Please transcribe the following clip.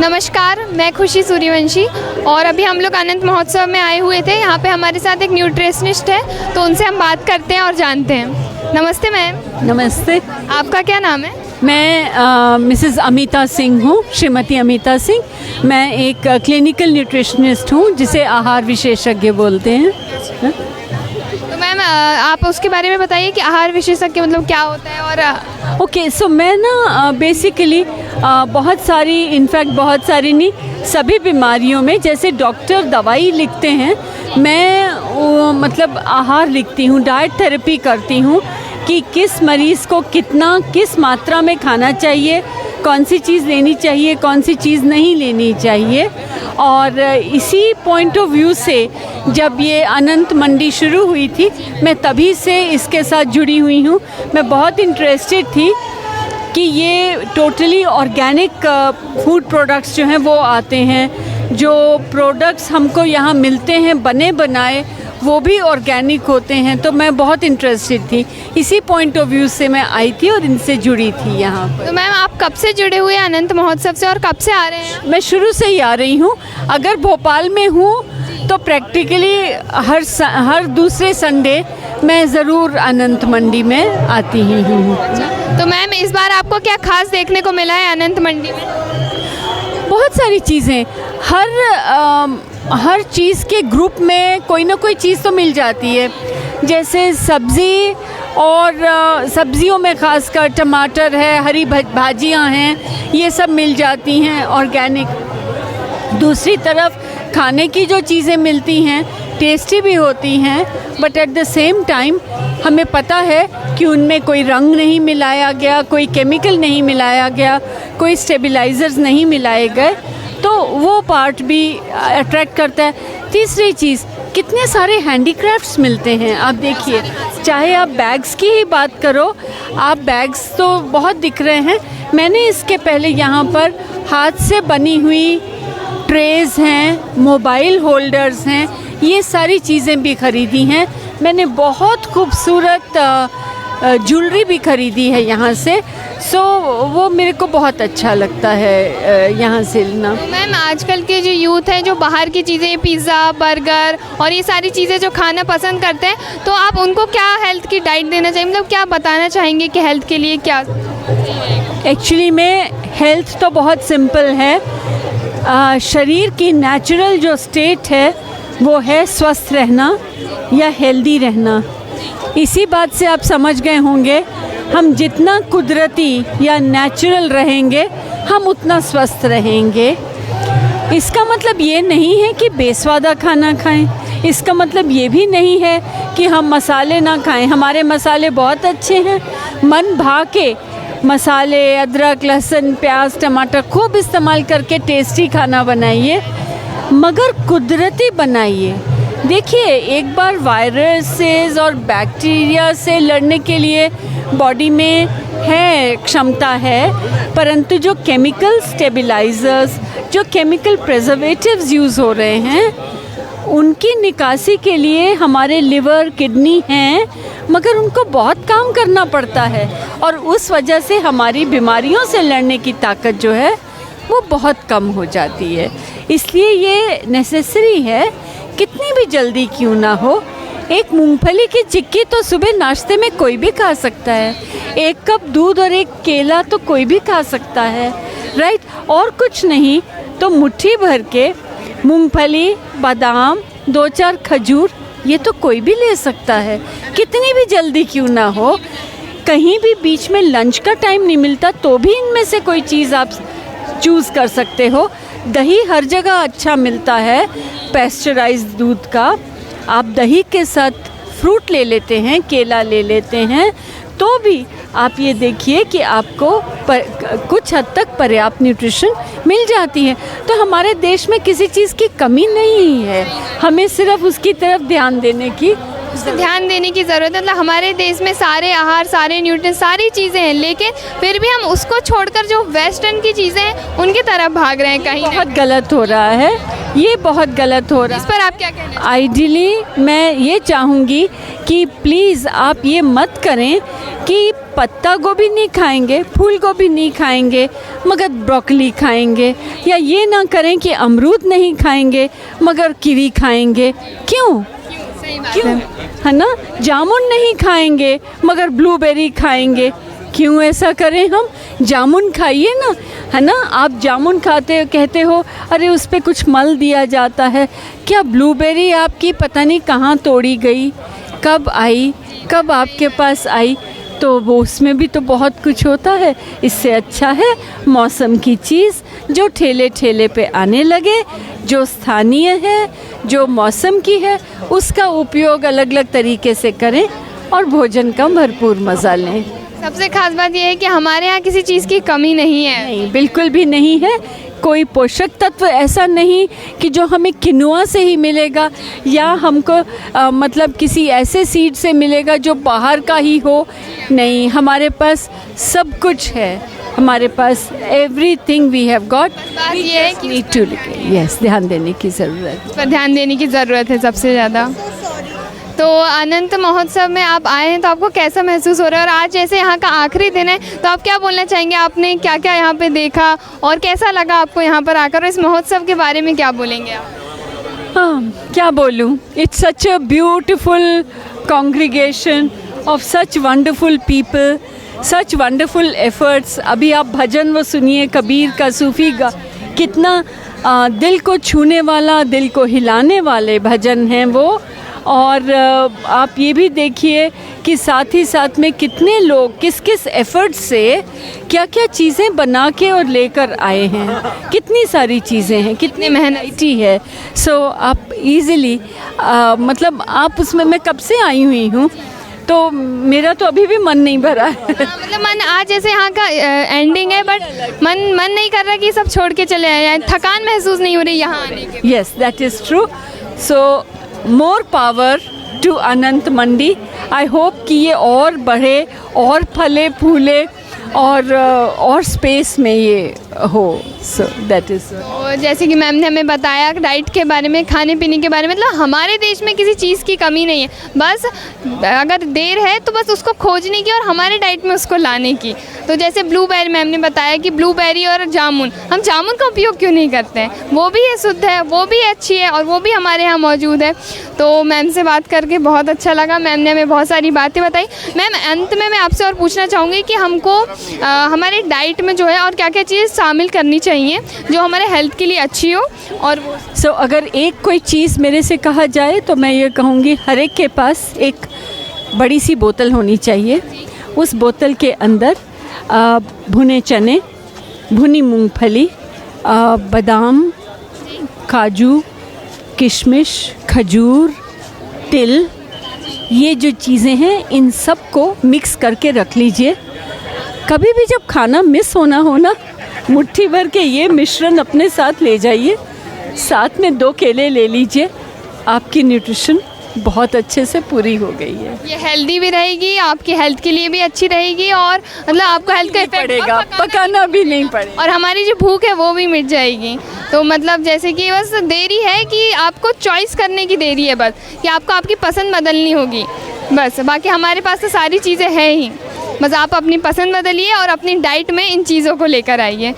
नमस्कार, मैं खुशी सूर्यवंशी और अभी हम लोग अनंत महोत्सव में आए हुए थे। यहाँ पे हमारे साथ एक न्यूट्रिशनिस्ट है, तो उनसे हम बात करते हैं और जानते हैं। नमस्ते मैम। नमस्ते। आपका क्या नाम है? मैं मिसेस अमिता सिंह हूँ, श्रीमती अमिता सिंह। मैं एक क्लिनिकल न्यूट्रिशनिस्ट हूँ, जिसे आहार विशेषज्ञ बोलते हैं। तो मैम आप उसके बारे में बताइए कि आहार विशेषज्ञ मतलब क्या होता है। और ओके, सो मैं ना बेसिकली बहुत सारी नहीं, सभी बीमारियों में जैसे डॉक्टर दवाई लिखते हैं, मैं मतलब आहार लिखती हूँ, डाइट थेरेपी करती हूँ कि किस मरीज़ को कितना किस मात्रा में खाना चाहिए, कौन सी चीज़ लेनी चाहिए, कौन सी चीज़ नहीं लेनी चाहिए। और इसी पॉइंट ऑफ व्यू से जब ये अनंत मंडी शुरू हुई थी, मैं तभी से इसके साथ जुड़ी हुई हूँ। मैं बहुत इंटरेस्टेड थी कि ये टोटली ऑर्गेनिक फूड प्रोडक्ट्स जो हैं वो आते हैं, जो प्रोडक्ट्स हमको यहाँ मिलते हैं बने बनाए, वो भी ऑर्गेनिक होते हैं। तो मैं बहुत इंटरेस्टेड थी, इसी पॉइंट ऑफ व्यू से मैं आई थी और इनसे जुड़ी थी यहाँ पर। तो मैम आप कब से जुड़े हुए हैं अनंत महोत्सव से और कब से आ रहे हैं? मैं शुरू से ही आ रही हूँ। अगर भोपाल में हूँ तो प्रैक्टिकली हर दूसरे संडे मैं ज़रूर अनंत मंडी में आती ही हूँ। तो मैम इस बार आपको क्या खास देखने को मिला है अनंत मंडी में? बहुत सारी चीज़ें, हर चीज़ के ग्रुप में कोई ना कोई चीज़ तो मिल जाती है। जैसे सब्ज़ी, और सब्ज़ियों में ख़ासकर टमाटर है, हरी भाजियाँ हैं, ये सब मिल जाती हैं ऑर्गेनिक। दूसरी तरफ खाने की जो चीज़ें मिलती हैं टेस्टी भी होती हैं, but at the same time हमें पता है कि उनमें कोई रंग नहीं मिलाया गया, कोई केमिकल नहीं मिलाया गया, कोई स्टेबलाइज़र्स नहीं मिलाए गए, तो वो पार्ट भी अट्रैक्ट करता है। तीसरी चीज़, कितने सारे हैंडीक्राफ्ट्स मिलते हैं। आप देखिए, चाहे आप बैग्स की ही बात करो, आप बैग्स तो बहुत दिख रहे हैं। मैंने इसके पहले यहाँ पर हाथ से बनी हुई ट्रेज़ हैं, मोबाइल होल्डर्स हैं, ये सारी चीज़ें भी ख़रीदी हैं। मैंने बहुत खूबसूरत ज्वेलरी भी ख़रीदी है यहाँ से। सो वो मेरे को बहुत अच्छा लगता है यहाँ से लेना। मैम आजकल के जो यूथ है, जो बाहर की चीज़ें, पिज़्ज़ा, बर्गर और ये सारी चीज़ें जो खाना पसंद करते हैं, तो आप उनको क्या हेल्थ की डाइट देना चाहिए, मतलब क्या बताना चाहेंगे कि हेल्थ के लिए क्या? एक्चुअली में हेल्थ तो बहुत सिंपल है। शरीर की नेचुरल जो स्टेट है वो है स्वस्थ रहना या हेल्दी रहना। इसी बात से आप समझ गए होंगे, हम जितना कुदरती या नेचुरल रहेंगे हम उतना स्वस्थ रहेंगे। इसका मतलब ये नहीं है कि बेस्वादा खाना खाएं, इसका मतलब ये भी नहीं है कि हम मसाले ना खाएं। हमारे मसाले बहुत अच्छे हैं, मन भा के मसाले, अदरक, लहसुन, प्याज, टमाटर खूब इस्तेमाल करके टेस्टी खाना बनाइए, मगर कुदरती बनाइए। देखिए, एक बार वायरसेस और बैक्टीरिया से लड़ने के लिए बॉडी में है क्षमता है, परंतु जो केमिकल स्टेबलाइजर्स, जो केमिकल प्रिजर्वेटिव्स यूज़ हो रहे हैं, उनकी निकासी के लिए हमारे लिवर, किडनी हैं, मगर उनको बहुत काम करना पड़ता है और उस वजह से हमारी बीमारियों से लड़ने की ताकत जो है वो बहुत कम हो जाती है। इसलिए ये नेसेसरी है, कितनी भी जल्दी क्यों ना हो, एक मूंगफली की चिक्की तो सुबह नाश्ते में कोई भी खा सकता है, एक कप दूध और एक केला तो कोई भी खा सकता है, राइट? और कुछ नहीं तो मुट्ठी भर के मूंगफली, बादाम, 2-4 खजूर, ये तो कोई भी ले सकता है, कितनी भी जल्दी क्यों ना हो। कहीं भी बीच में लंच का टाइम नहीं मिलता तो भी इनमें से कोई चीज़ आप चूज़ कर सकते हो। दही हर जगह अच्छा मिलता है, पेस्चराइज्ड दूध का। आप दही के साथ फ्रूट ले लेते हैं, केला ले लेते हैं, तो भी आप ये देखिए कि आपको कुछ हद तक पर्याप्त न्यूट्रिशन मिल जाती है। तो हमारे देश में किसी चीज़ की कमी नहीं है, हमें सिर्फ उसकी तरफ ध्यान देने की ध्यान देने की ज़रूरत है। मतलब हमारे देश में सारे आहार, सारे न्यूट्रिएंट, सारी चीज़ें हैं, लेकिन फिर भी हम उसको छोड़कर जो वेस्टर्न की चीज़ें हैं उनकी तरफ भाग रहे हैं। कहीं बहुत गलत हो रहा है, ये बहुत गलत हो रहा इस है। पर आप क्या कहना चाहेंगे? आइडियली मैं ये चाहूँगी कि प्लीज़ आप ये मत करें कि पत्ता गोभी नहीं खाएंगे, फूल गोभी नहीं खाएंगे मगर ब्रोकली खाएंगे, या ये ना करें कि अमरूद नहीं खाएंगे मगर कीवी खाएंगे। क्यों? सही बात क्यों? है। है ना, जामुन नहीं खाएंगे मगर ब्लूबेरी खाएंगे। क्यों ऐसा करें हम? जामुन खाइए ना, है ना। आप जामुन खाते कहते हो अरे उस पर कुछ मल दिया जाता है। क्या ब्लूबेरी आपकी पता नहीं कहाँ तोड़ी गई, कब आई, कब आपके पास आई? तो वो उसमें भी तो बहुत कुछ होता है। इससे अच्छा है मौसम की चीज़ जो ठेले ठेले पे आने लगे, जो स्थानीय है, जो मौसम की है, उसका उपयोग अलग अलग तरीके से करें और भोजन का भरपूर मज़ा लें। सबसे खास बात यह है कि हमारे यहाँ किसी चीज़ की कमी नहीं है। नहीं, बिल्कुल भी नहीं है। कोई पोषक तत्व ऐसा नहीं कि जो हमें किनुआ से ही मिलेगा या हमको मतलब किसी ऐसे सीड से मिलेगा जो बाहर का ही हो। नहीं, हमारे पास सब कुछ है, हमारे पास एवरीथिंग वी हैव गॉट। बात ये है कि नीड टू यस, ध्यान देने की ज़रूरत इस पर ध्यान देने की ज़रूरत है सबसे ज़्यादा। तो अनंत महोत्सव में आप आए हैं तो आपको कैसा महसूस हो रहा है, और आज जैसे यहाँ का आखिरी दिन है तो आप क्या बोलना चाहेंगे? आपने क्या क्या यहाँ पे देखा और कैसा लगा आपको यहाँ पर आकर, और इस महोत्सव के बारे में क्या बोलेंगे आप? हाँ, क्या बोलूँ, it's such a beautiful congregation of such wonderful people, such wonderful efforts. अभी आप भजन वो सुनिए, कबीर का, सूफी का, कितना दिल को छूने वाला, दिल को हिलाने वाले भजन हैं वो। और आप ये भी देखिए कि साथ ही साथ में कितने लोग किस किस एफ़र्ट से क्या क्या चीज़ें बना के और लेकर आए हैं। कितनी सारी चीज़ें हैं, कितनी मेहनती है। सो आप इजीली मतलब आप उसमें, मैं कब से आई हुई हूँ तो मेरा तो अभी भी मन नहीं भरा है। मतलब मन आज जैसे यहाँ का एंडिंग है, बट मन नहीं कर रहा कि सब छोड़ के चले आए, थकान महसूस नहीं हो रही यहाँ आने के। Yes, that is true. So more power to Anant Mandi. I hope कि ये और बढ़े और फले फूले और स्पेस में ये हो। So that is. और जैसे कि मैम ने हमें बताया डाइट के बारे में, खाने पीने के बारे में, मतलब हमारे देश में किसी चीज़ की कमी नहीं है, बस अगर देर है तो बस उसको खोजने की और हमारे डाइट में उसको लाने की। तो जैसे ब्लूबेरी, मैम ने बताया कि ब्लूबेरी और जामुन, हम जामुन का उपयोग क्यों नहीं करते हैं? वो भी है, शुद्ध है, वो भी अच्छी है और वो भी हमारे यहाँ मौजूद है। तो मैम से बात करके बहुत अच्छा लगा, मैम ने हमें बहुत सारी बातें बताई। मैम, अंत में मैं आपसे और पूछना चाहूँगी कि हमको हमारे डाइट में जो है और क्या क्या चीज़ शामिल करनी चाहिए जो हमारे हेल्थ के लिए अच्छी हो। और सो अगर एक कोई चीज़ मेरे से कहा जाए तो मैं ये कहूँगी, हर एक के पास एक बड़ी सी बोतल होनी चाहिए। उस बोतल के अंदर भुने चने, भुनी मूंगफली, बादाम, काजू, किशमिश, खजूर, तिल, ये जो चीज़ें हैं इन सब को मिक्स करके रख लीजिए। कभी भी जब खाना मिस होना हो ना, मुट्ठी भर के ये मिश्रण अपने साथ ले जाइए, साथ में 2 केले ले लीजिए, आपकी न्यूट्रिशन बहुत अच्छे से पूरी हो गई है। ये हेल्दी भी रहेगी, आपकी हेल्थ के लिए भी अच्छी रहेगी, और मतलब आपको हेल्थ का इफेक्ट पड़ेगा, पकाना भी नहीं पड़ेगा, और हमारी जो भूख है वो भी मिट जाएगी। तो मतलब जैसे कि बस देरी है कि आपको चॉइस करने की देरी है, बस कि आपको आपकी पसंद बदलनी होगी बस। बाकी हमारे पास तो सारी चीज़ें हैं ही, बस आप अपनी पसंद बदलिए और अपनी डाइट में इन चीज़ों को लेकर आइए।